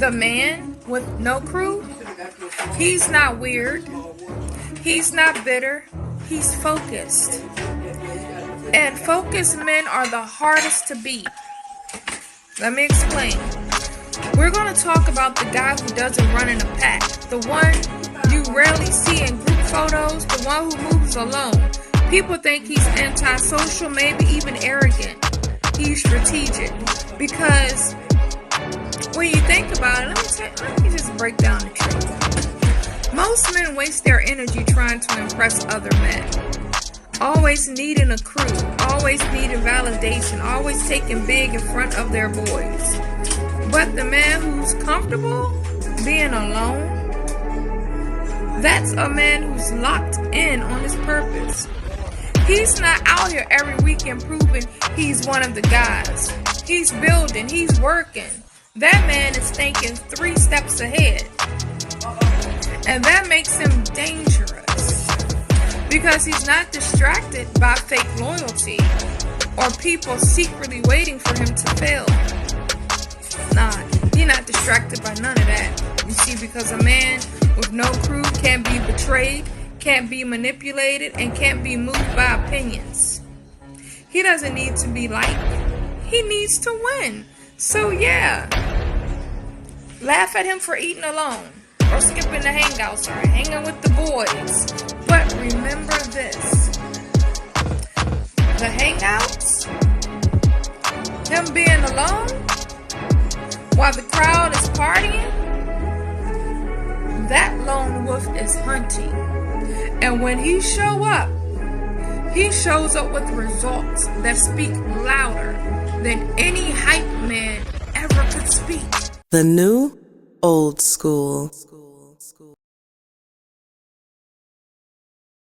The man with no crew, he's not weird. He's not bitter. He's focused. And focused men are the hardest to beat. Let me explain. We're going to talk about the guy who doesn't run in a pack. The one you rarely see in group photos. The one who moves alone. People think he's antisocial, maybe even arrogant. He's strategic. Because when you think about it, let me just break down the truth. Most men waste their energy trying to impress other men. Always needing a crew, always needing validation, always taking big in front of their boys. But the man who's comfortable being alone, that's a man who's locked in on his purpose. He's not out here every weekend proving he's one of the guys. He's building, he's working. That man is thinking 3 steps ahead. And that makes him dangerous. Because he's not distracted by fake loyalty or people secretly waiting for him to fail. Nah, he's not distracted by none of that. You see, because a man with no crew can't be betrayed, can't be manipulated, and can't be moved by opinions. He doesn't need to be liked. He needs to win. So yeah, laugh at him for eating alone or skipping the hangouts or hanging with the boys. But remember this, the hangouts, him being alone while the crowd is partying, that lone wolf is hunting. And when he shows up with results that speak louder than any hype man ever could speak. The new old school.